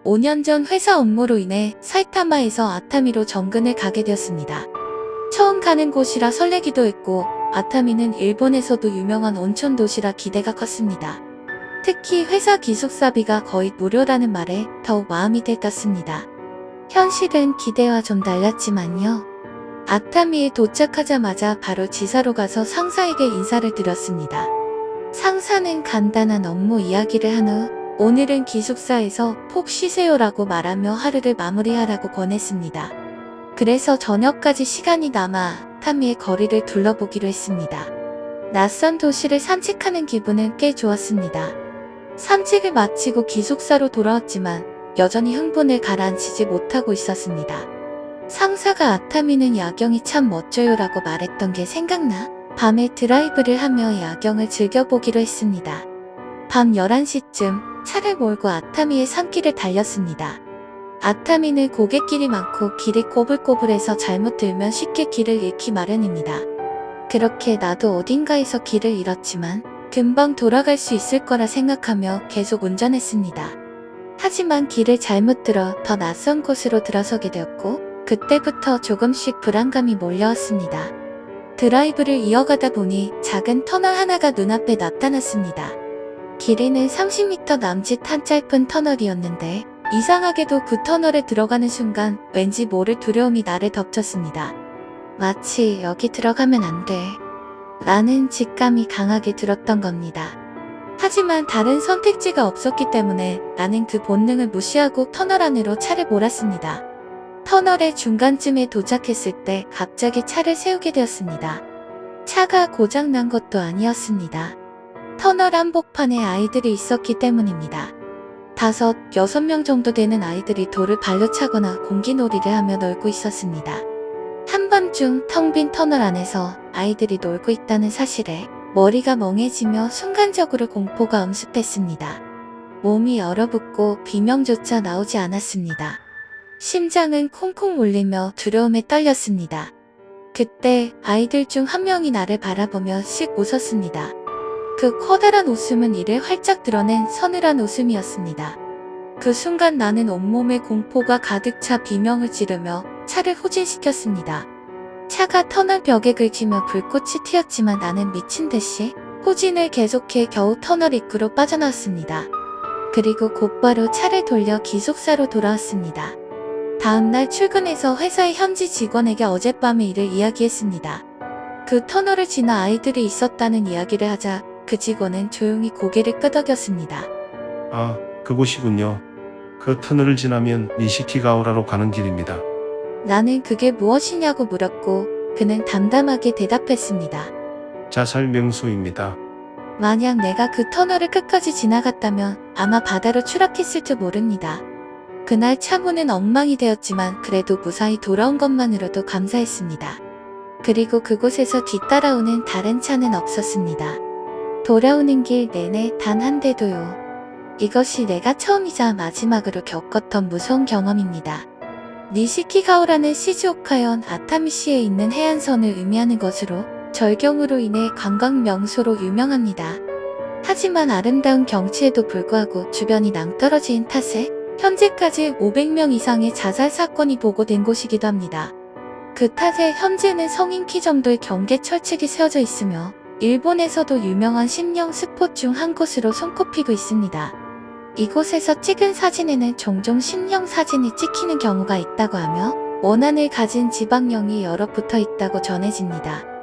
5년 전 회사 업무로 인해 사이타마에서 아타미로 정근을 가게 되었습니다. 처음 가는 곳이라 설레기도 했고 아타미는 일본에서도 유명한 온천 도시라 기대가 컸습니다. 특히 회사 기숙사비가 거의 무료라는 말에 더욱 마음이 들떴습니다. 현실은 기대와 좀 달랐지만요. 아타미에 도착하자마자 바로 지사로 가서 상사에게 인사를 드렸습니다. 상사는 간단한 업무 이야기를 한 후 오늘은 기숙사에서 푹 쉬세요라고 말하며 하루를 마무리하라고 권했습니다. 그래서 저녁까지 시간이 남아 아타미의 거리를 둘러보기로 했습니다. 낯선 도시를 산책하는 기분은 꽤 좋았습니다. 산책을 마치고 기숙사로 돌아왔지만 여전히 흥분을 가라앉히지 못하고 있었습니다. 상사가 아타미는 야경이 참 멋져요라고 말했던 게 생각나 밤에 드라이브를 하며 야경을 즐겨보기로 했습니다. 밤 11시쯤 차를 몰고 아타미의 산길을 달렸습니다. 아타미는 고갯길이 많고 길이 꼬불꼬불해서 잘못 들면 쉽게 길을 잃기 마련입니다. 그렇게 나도 어딘가에서 길을 잃었지만 금방 돌아갈 수 있을 거라 생각하며 계속 운전했습니다. 하지만 길을 잘못 들어 더 낯선 곳으로 들어서게 되었고 그때부터 조금씩 불안감이 몰려왔습니다. 드라이브를 이어가다 보니 작은 터널 하나가 눈앞에 나타났습니다. 길이는 30m 남짓 한 짧은 터널이었는데 이상하게도 그 터널에 들어가는 순간 왠지 모를 두려움이 나를 덮쳤습니다. 마치 여기 들어가면 안 돼 라는 직감이 강하게 들었던 겁니다. 하지만 다른 선택지가 없었기 때문에 나는 그 본능을 무시하고 터널 안으로 차를 몰았습니다. 터널의 중간쯤에 도착했을 때 갑자기 차를 세우게 되었습니다. 차가 고장난 것도 아니었습니다. 터널 한복판에 아이들이 있었기 때문입니다. 5, 6명 정도 되는 아이들이 돌을 발로 차거나 공기놀이를 하며 놀고 있었습니다. 한밤중 텅 빈 터널 안에서 아이들이 놀고 있다는 사실에 머리가 멍해지며 순간적으로 공포가 엄습했습니다. 몸이 얼어붙고 비명조차 나오지 않았습니다. 심장은 콩콩 울리며 두려움에 떨렸습니다. 그때 아이들 중 한 명이 나를 바라보며 씩 웃었습니다. 그 커다란 웃음은 이를 활짝 드러낸 서늘한 웃음이었습니다. 그 순간 나는 온몸에 공포가 가득 차 비명을 지르며 차를 후진시켰습니다. 차가 터널 벽에 긁히며 불꽃이 튀었지만 나는 미친 듯이 후진을 계속해 겨우 터널 입구로 빠져나왔습니다. 그리고 곧바로 차를 돌려 기숙사로 돌아왔습니다. 다음날 출근해서 회사의 현지 직원에게 어젯밤의 일을 이야기했습니다. 그 터널을 지나 아이들이 있었다는 이야기를 하자 그 직원은 조용히 고개를 끄덕였습니다. 아, 그곳이군요. 그 터널을 지나면 니시키가오라로 가는 길입니다. 나는 그게 무엇이냐고 물었고 그는 담담하게 대답했습니다. 자살 명소입니다. 만약 내가 그 터널을 끝까지 지나갔다면 아마 바다로 추락했을지 모릅니다. 그날 차문은 엉망이 되었지만 그래도 무사히 돌아온 것만으로도 감사했습니다. 그리고 그곳에서 뒤따라오는 다른 차는 없었습니다. 돌아오는 길 내내 단 한 대도요. 이것이 내가 처음이자 마지막으로 겪었던 무서운 경험입니다. 니시키가오라는 시즈오카현 아타미시에 있는 해안선을 의미하는 것으로 절경으로 인해 관광 명소로 유명합니다. 하지만 아름다운 경치에도 불구하고 주변이 낭떠러지인 탓에 현재까지 500명 이상의 자살 사건이 보고된 곳이기도 합니다. 그 탓에 현재는 성인 키 정도의 경계 철책이 세워져 있으며 일본에서도 유명한 심령 스폿 중 한 곳으로 손꼽히고 있습니다. 이곳에서 찍은 사진에는 종종 심령 사진이 찍히는 경우가 있다고 하며 원한을 가진 지방령이 여러 붙어 있다고 전해집니다.